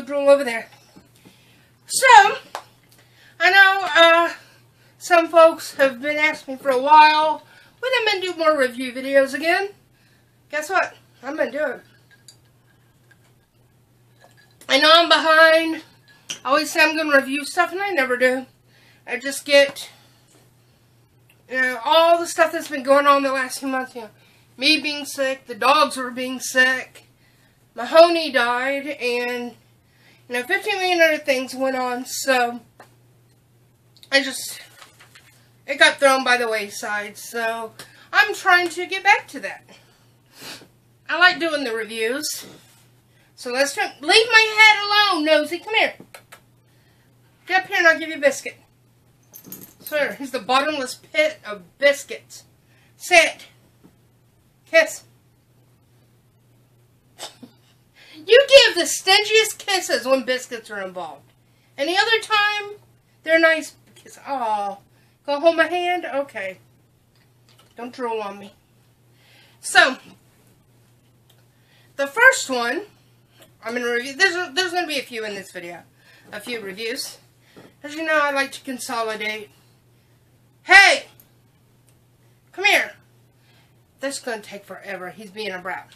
drool over there. So, I know some folks have been asking me for a while when I'm going to do more review videos again. Guess what? I'm going to do it. I know I'm behind. I always say I'm going to review stuff, and I never do. I just get, all the stuff that's been going on the last few months. Me being sick, the dogs were being sick, Mahoney died, and, 15 million other things went on, so it got thrown by the wayside, so I'm trying to get back to that. I like doing the reviews. So leave my head alone, Nosy. Come here. Get up here and I'll give you a biscuit. Sir, here's the bottomless pit of biscuits. Sit. Kiss. You give the stingiest kisses when biscuits are involved. Any other time, they're nice kisses. Oh, go hold my hand? Okay. Don't drool on me. So, the first one I'm going to review. There's going to be a few in this video. A few reviews. As you know, I like to consolidate. Hey! Come here. This is going to take forever. He's being a brat.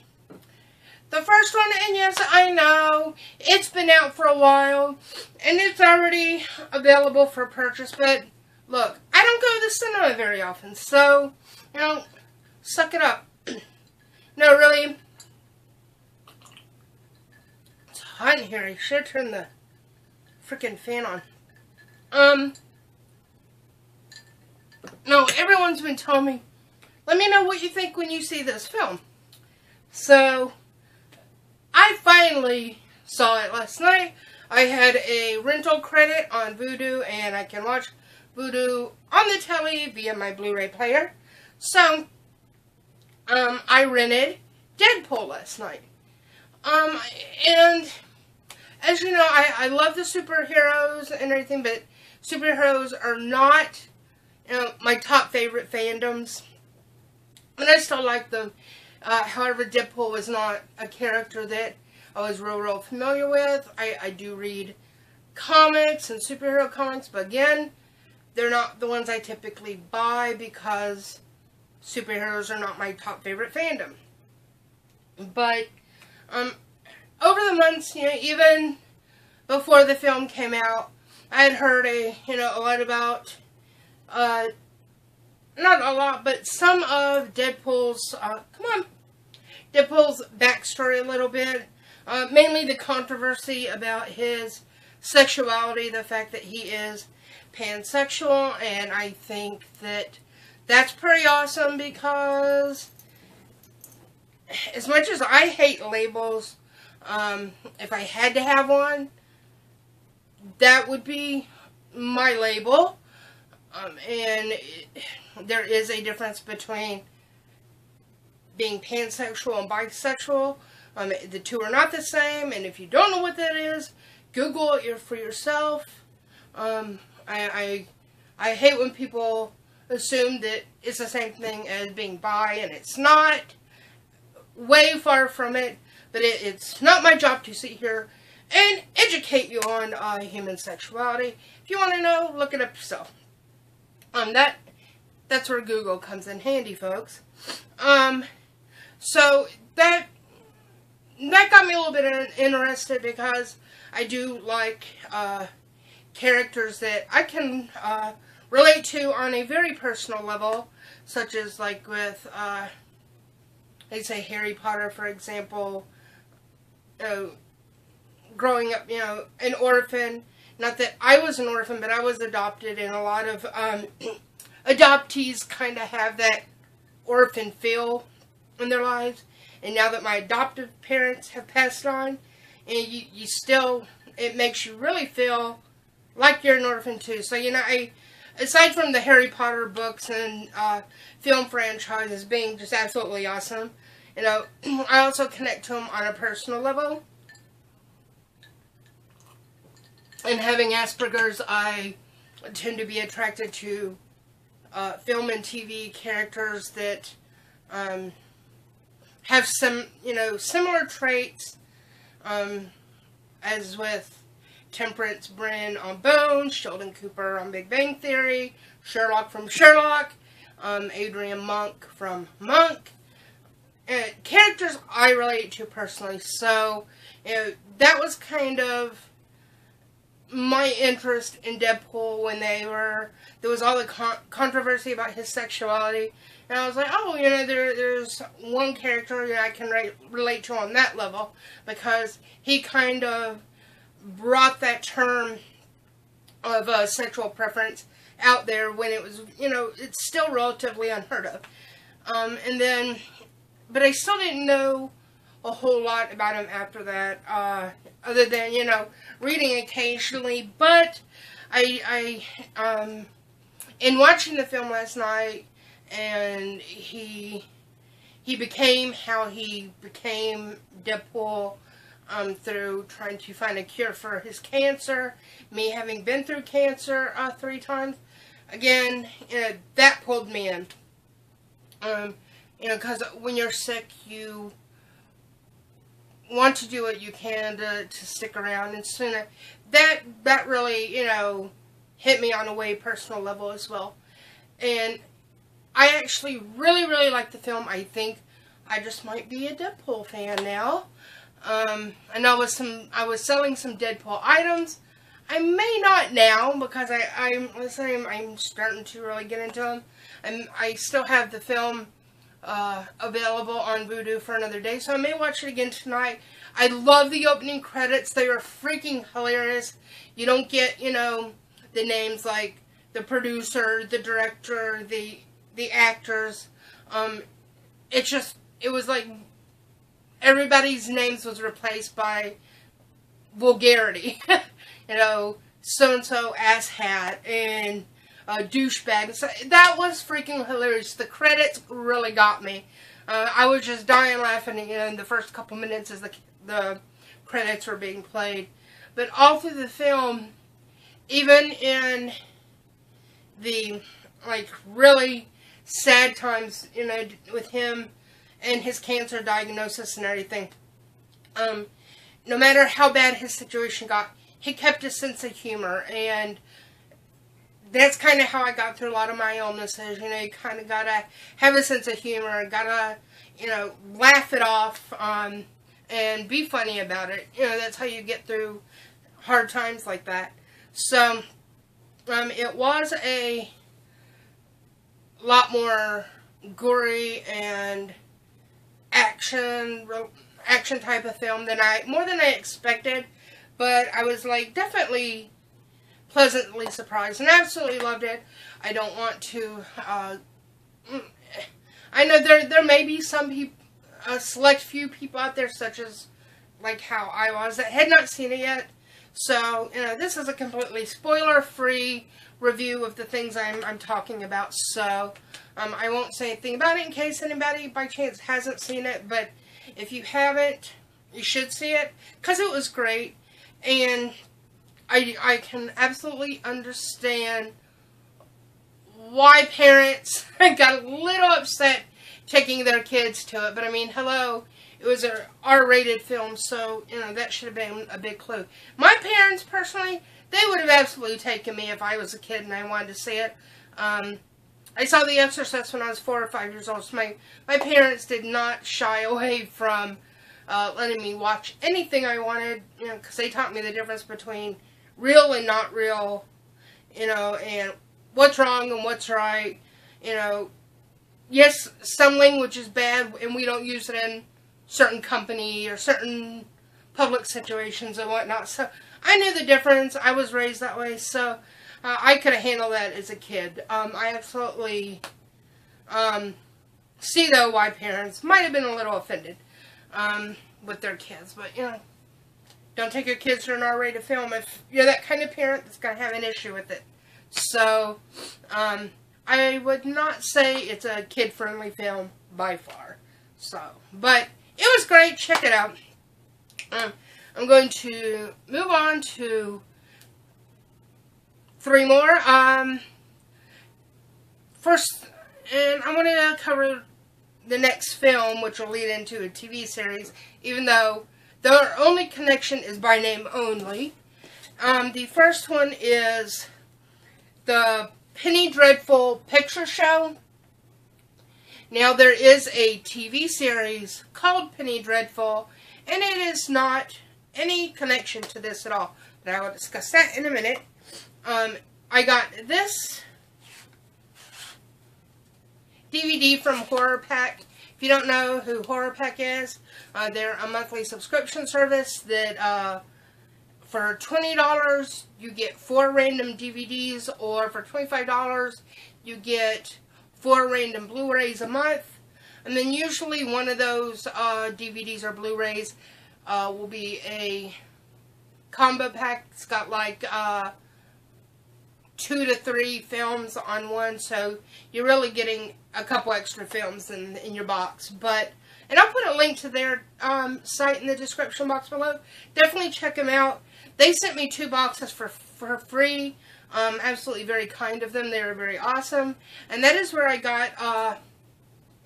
The first one, and yes, I know, it's been out for a while, and it's already available for purchase, but look, I don't go to the cinema very often, so, suck it up. No, really. It's hot in here. I should turn the freaking fan on. No, everyone's been telling me, let me know what you think when you see this film. So, I finally saw it last night. I had a rental credit on Vudu, and I can watch Vudu on the telly via my Blu-ray player. So, I rented Deadpool last night. And as you know, I love the superheroes and everything, but superheroes are not, my top favorite fandoms. And I still like them. However, Deadpool was not a character that I was real familiar with. I do read comics and superhero comics, but again, they're not the ones I typically buy because superheroes are not my top favorite fandom. But, over the months, even before the film came out, I had heard a lot about, not a lot, but some of Deadpool's, Deadpool's backstory a little bit. Mainly the controversy about his sexuality, the fact that he is pansexual, and I think that that's pretty awesome because as much as I hate labels, if I had to have one, that would be my label. There is a difference between being pansexual and bisexual. The two are not the same, and if you don't know what that is, Google it for yourself. I hate when people assume that it's the same thing as being bi, and it's not. Way far from it, but it's not my job to sit here and educate you on human sexuality. If you want to know, look it up yourself. That's where Google comes in handy, folks. So that got me a little bit interested because I do like characters that I can relate to on a very personal level, such as like with they say Harry Potter, for example. Growing up, an orphan. Not that I was an orphan, but I was adopted, and a lot of adoptees kind of have that orphan feel in their lives. And now that my adoptive parents have passed on, and you still, it makes you really feel like you're an orphan too. So, aside from the Harry Potter books and film franchises being just absolutely awesome, I also connect to them on a personal level. And having Asperger's, I tend to be attracted to film and TV characters that have some, similar traits. as with Temperance Brin on Bones, Sheldon Cooper on Big Bang Theory, Sherlock from Sherlock, Adrian Monk from Monk. Characters I relate to personally, so that was kind of my interest in Deadpool when there was all the controversy about his sexuality, and I was like, oh, there's one character I can relate to on that level, because he kind of brought that term of sexual preference out there when it was, it's still relatively unheard of. But I still didn't know a whole lot about him after that, other than, reading occasionally. But in watching the film last night, and he became how he became Deadpool, through trying to find a cure for his cancer, me having been through cancer 3 times, again, that pulled me in. Because when you're sick, you want to do what you can to stick around, and sooner that really, hit me on a way personal level as well. And I actually really, really like the film. I think I just might be a Deadpool fan now. I know I was selling some Deadpool items. I may not now, because I'm starting to really get into them. I still have the film available on Vudu for another day, so I may watch it again tonight. I love the opening credits. They are freaking hilarious. You don't get, the names like the producer, the director, the actors. It was like everybody's names was replaced by vulgarity. So-and-so asshat and douchebag. So that was freaking hilarious. The credits really got me. I was just dying laughing, in the first couple minutes as the credits were being played. But all through the film, even in the, really sad times, with him and his cancer diagnosis and everything, no matter how bad his situation got, he kept a sense of humor, and that's kind of how I got through a lot of my illnesses. You kind of gotta have a sense of humor, gotta, laugh it off, and be funny about it. That's how you get through hard times like that. So, it was a lot more gory and action type of film more than I expected, but I was definitely pleasantly surprised and absolutely loved it. I don't want to, I know there may be some people, a select few people out there, such as how I was, that had not seen it yet. So, this is a completely spoiler-free review of the things I'm talking about. So, I won't say anything about it in case anybody by chance hasn't seen it. But if you haven't, you should see it, because it was great. And I can absolutely understand why parents got a little upset taking their kids to it. But I mean, hello, it was an R-rated film, so, that should have been a big clue. My parents, personally, they would have absolutely taken me if I was a kid and I wanted to see it. I saw The Exorcist when I was 4 or 5 years old, so my parents did not shy away from letting me watch anything I wanted, because they taught me the difference between real and not real, and what's wrong and what's right. Yes, some language is bad, and we don't use it in certain company or certain public situations and whatnot. So I knew the difference. I was raised that way, so I could have handled that as a kid. I absolutely see, though, why parents might have been a little offended with their kids. But, don't take your kids to an R-rated film if you're that kind of parent that's going to have an issue with it. So, I would not say it's a kid-friendly film by far. So, but it was great. Check it out. I'm going to move on to 3 more. First, and I'm going to cover the next film, which will lead into a TV series, even though Their only connection is by name only. The first one is the Penny Dreadful Picture Show. Now, there is a TV series called Penny Dreadful, and it is not any connection to this at all. But I will discuss that in a minute. I got this DVD from Horror Pack. If you don't know who Horror Pack is, they're a monthly subscription service that for $20 you get 4 random DVDs, or for $25 you get 4 random Blu-rays a month. And then usually one of those DVDs or Blu-rays will be a combo pack. It's got like 2 to 3 films on one, so you're really getting a couple extra films in your box. And I'll put a link to their site in the description box below. Definitely check them out. They sent me 2 boxes for free. Absolutely very kind of them. They were very awesome. And that is where I got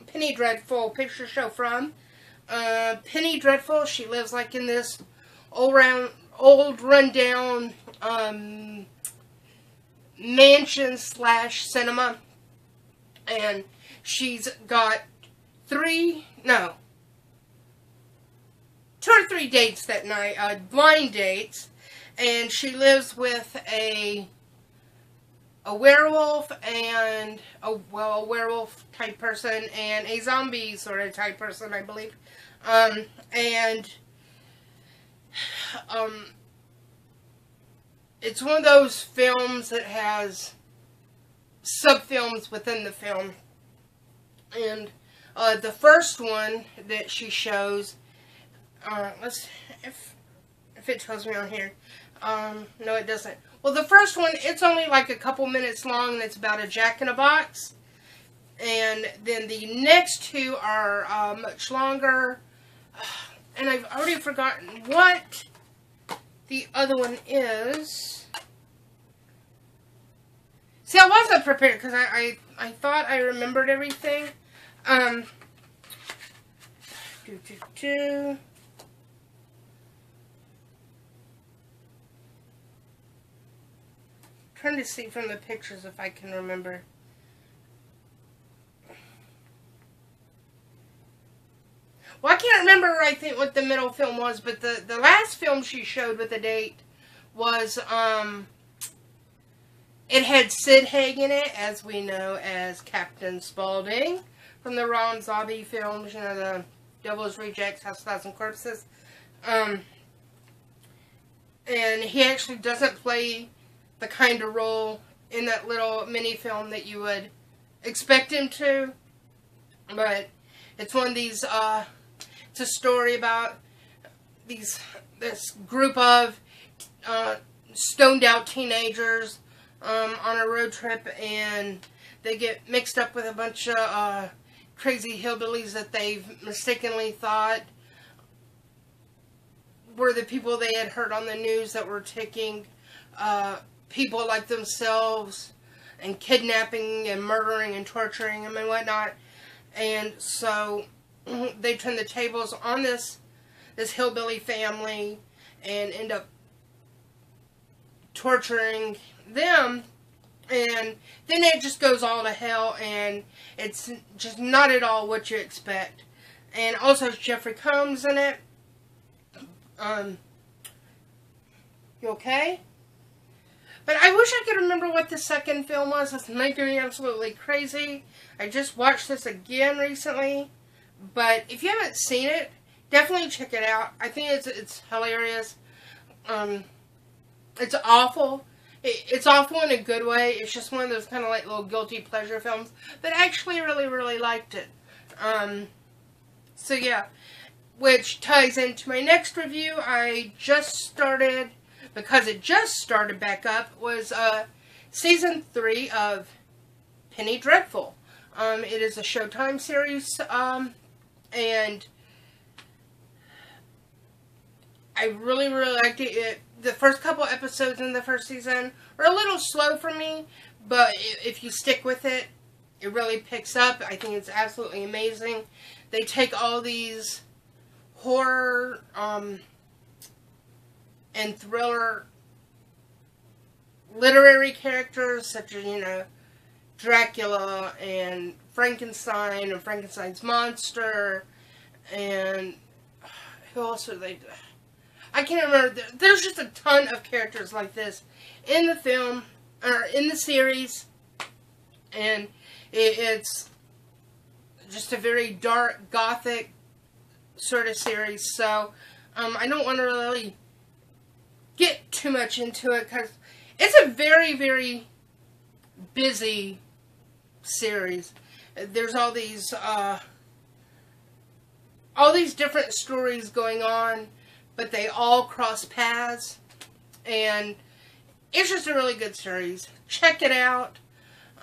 Penny Dreadful Picture Show from. Penny Dreadful, she lives like in this old rundown mansion / cinema. And she's got 2 or 3 dates that night, blind dates. And she lives with a werewolf and a werewolf type person and a zombie sort of type person, I believe. It's one of those films that has sub-films within the film. And the first one that she shows, if it tells me on here. No, it doesn't. Well, the first one, it's only like a couple minutes long, and it's about a jack-in-a-box. And then the next 2 are much longer. And I've already forgotten what the other one is. See, I wasn't prepared, because I thought I remembered everything. Trying to see from the pictures if I can remember. Well, I can't remember, I think, what the middle film was, but the last film she showed with the date was, it had Sid Haig in it, as we know as Captain Spaulding from the Ron Zombie films, you know, the Devil's Rejects, House of 1,000 Corpses. And he actually doesn't play the kind of role in that little mini film that you would expect him to. But it's one of these, it's a story about this group of stoned out teenagers on a road trip, and they get mixed up with a bunch of crazy hillbillies that they've mistakenly thought were the people they had heard on the news that were taking people like themselves and kidnapping and murdering and torturing them and whatnot. And so they turn the tables on this hillbilly family and end up torturing them. And then it just goes all to hell, and it's just not at all what you expect. And also Jeffrey Combs in it. You okay? But I wish I could remember what the second film was. It's making me absolutely crazy. I just watched this again recently. But if you haven't seen it, definitely check it out. I think it's hilarious. It's awful. It's awful in a good way. It's just one of those kind of like little guilty pleasure films. But I actually really, really liked it. So yeah. Which ties into my next review. I just started, because it just started back up, was Season 3 of Penny Dreadful. It is a Showtime series, and I really, really liked it. The first couple episodes in the first season are a little slow for me, but if you stick with it, it really picks up. I think it's absolutely amazing. They take all these horror and thriller literary characters such as, you know, Dracula and Frankenstein and Frankenstein's monster, and who else are they? I can't remember. There's just a ton of characters like this in the film, or in the series, and it's just a very dark, gothic sort of series, so I don't want to really get too much into it, because it's a very, very busy series. There's all these different stories going on, but they all cross paths, and it's just a really good series. Check it out.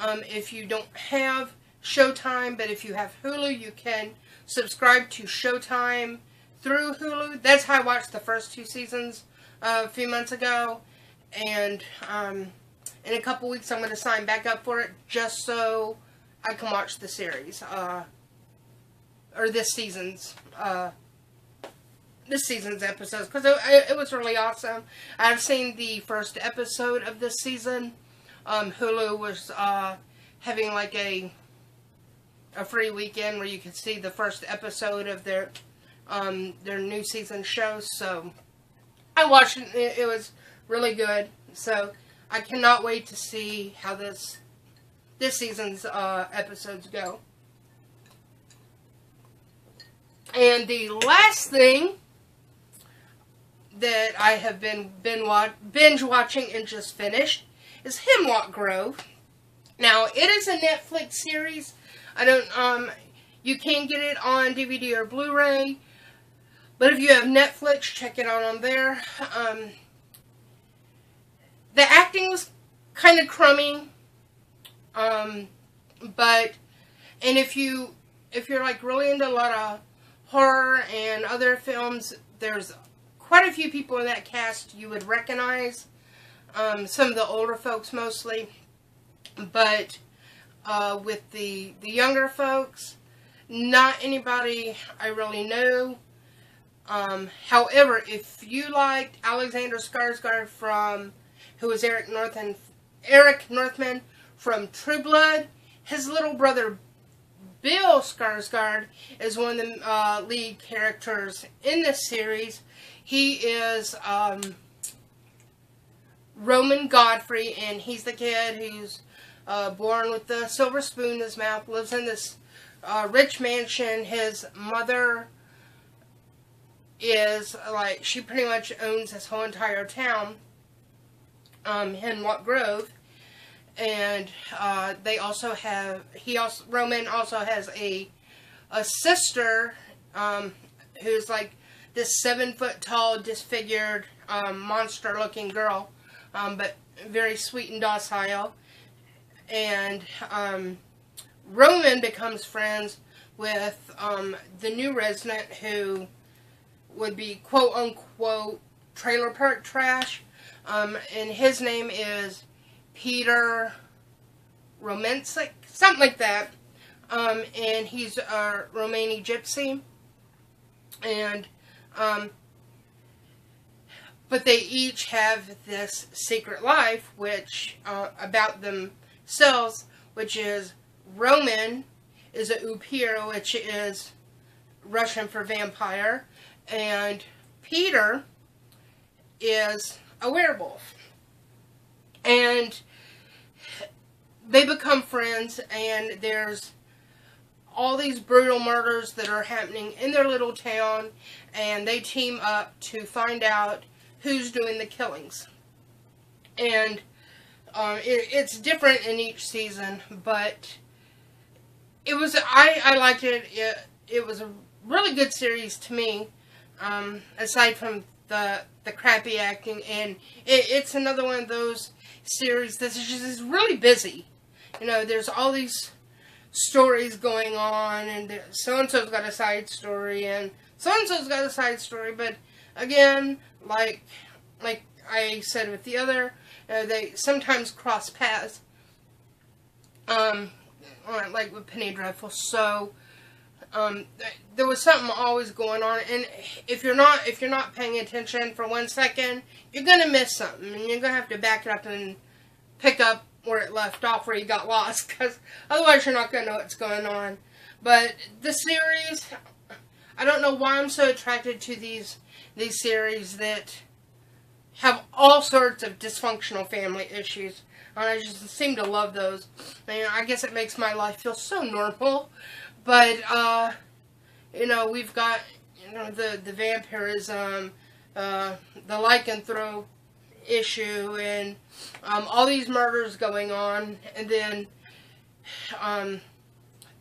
If you don't have Showtime, but if you have Hulu, you can subscribe to Showtime through Hulu. That's how I watched the first 2 seasons a few months ago, and in a couple weeks I'm going to sign back up for it just so I can watch the series, or this season's episodes, because it was really awesome. I've seen the first episode of this season. Hulu was having like a free weekend where you could see the first episode of their new season show, so I watched it. It was really good, so I cannot wait to see how this season's episodes go. And the last thing that I have been binge watching and just finished is Hemlock Grove. Now, it is a Netflix series. You can get it on DVD or Blu-ray, but if you have Netflix, check it out on there. The acting was kind of crummy, but if you're like really into a lot of horror and other films, there's quite a few people in that cast you would recognize. Some of the older folks mostly, but with the younger folks, not anybody I really know. However, if you liked Alexander Skarsgård who was Eric Northman from True Blood, his little brother Bill Skarsgård is one of the lead characters in this series. He is Roman Godfrey, and he's the kid who's born with the silver spoon in his mouth, lives in this rich mansion. His mother is like, she pretty much owns this whole entire town, Hemlock Grove, and Roman also has a sister who's like this 7-foot-tall, disfigured, monster-looking girl, but very sweet and docile. And Roman becomes friends with the new resident, who would be quote-unquote trailer park trash, and his name is Peter Romancic, something like that, and he's a Romani gypsy, and but they each have this secret life, which about themselves, which is Roman is a upir, which is Russian for vampire, and Peter is a werewolf. And they become friends, and there's all these brutal murders that are happening in their little town, and they team up to find out who's doing the killings. And it's different in each season, but it was, I liked it. It was a really good series to me, aside from the crappy acting, and it's another one of those series that's just really busy. You know, there's all these stories going on, and so-and-so's got a side story, and so-and-so's got a side story, but again, like I said with the other, they sometimes cross paths, like with Penny Dreadful, so there was something always going on, and if you're not paying attention for 1 second, you're gonna miss something, and you're gonna have to back it up and pick up where it left off, where you got lost, because otherwise you're not gonna know what's going on. But the series, I don't know why I'm so attracted to these series that have all sorts of dysfunctional family issues. And I just seem to love those. And I guess it makes my life feel so normal. But, you know, we've got, you know, the vampirism, the lycanthrope issue, and all these murders going on. And then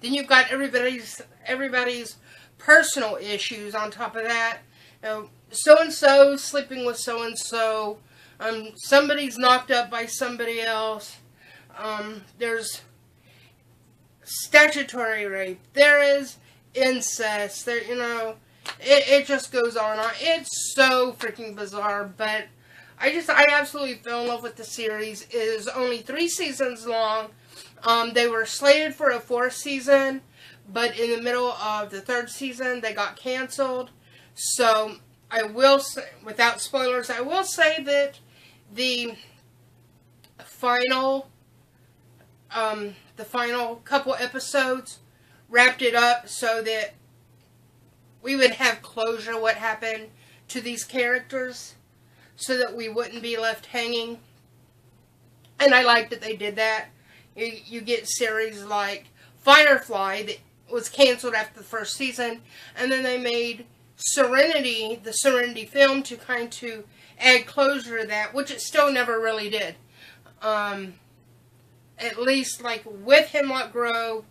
you've got everybody's personal issues on top of that. You know, so-and-so sleeping with so-and-so. Somebody's knocked up by somebody else. There's statutory rape. There is incest. There, you know, it just goes on and on. It's so freaking bizarre, but I absolutely fell in love with the series. It is only 3 seasons long. They were slated for a 4th season, but in the middle of the 3rd season, they got canceled. So, I will say, without spoilers, I will say that the final couple episodes wrapped it up so that we would have closure what happened to these characters, so that we wouldn't be left hanging. And I like that they did that. You get series like Firefly that was canceled after the 1st season, and then they made Serenity, the Serenity film, to kind of add closure to that, which it still never really did. At least, like, with Hemlock Grove,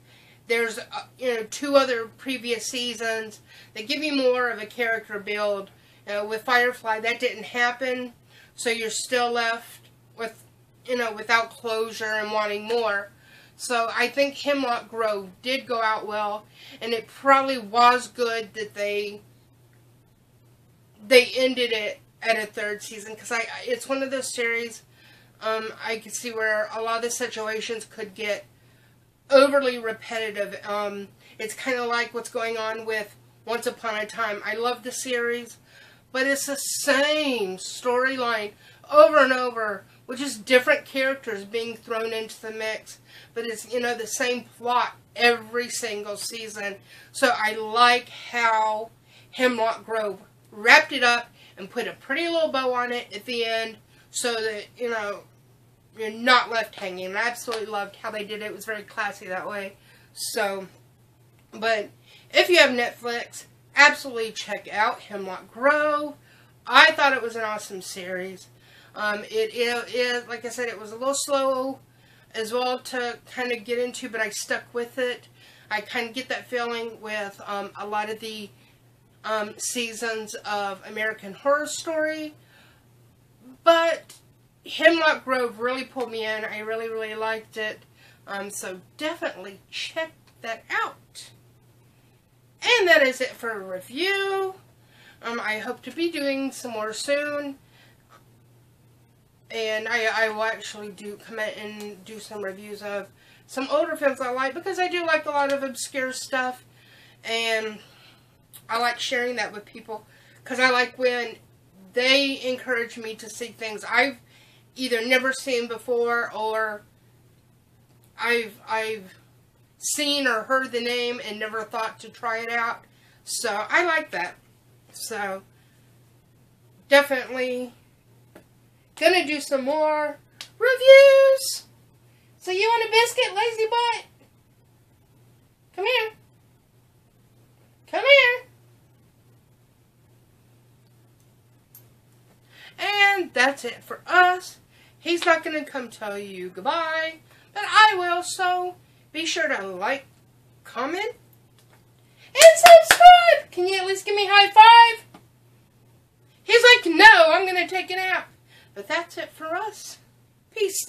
there's, you know, 2 other previous seasons that give you more of a character build. With Firefly, that didn't happen, so you're still left with, you know, without closure and wanting more. So I think Hemlock Grove did go out well, and it probably was good that they ended it at a 3rd season, because it's one of those series I could see where a lot of the situations could get overly repetitive. It's kind of like what's going on with Once Upon a Time. I love the series, but it's the same storyline over and over, with just different characters being thrown into the mix. But it's, you know, the same plot every single season. So I like how Hemlock Grove wrapped it up and put a pretty little bow on it at the end, so that, you know, you're not left hanging. And I absolutely loved how they did it. It was very classy that way. So, but if you have Netflix, absolutely check out Hemlock Grove. I thought it was an awesome series. It is, like I said, it was a little slow as well to kind of get into, but I stuck with it. I kind of get that feeling with a lot of the seasons of American Horror Story. But Hemlock Grove really pulled me in. I really, really liked it. So definitely check that out. And that is it for a review. I hope to be doing some more soon. And I will actually come in and do some reviews of some older films I like, because I do like a lot of obscure stuff. And I like sharing that with people, because I like when they encourage me to see things I've either never seen before, or I've seen or heard the name and never thought to try it out. So I like that. So definitely gonna do some more reviews. So you want a biscuit, lazy butt? Come here. Come here. And that's it for us. He's not going to come tell you goodbye, but I will. So be sure to like, comment, and subscribe. Can you at least give me a high five? He's like, no, I'm going to take a nap. But that's it for us. Peace.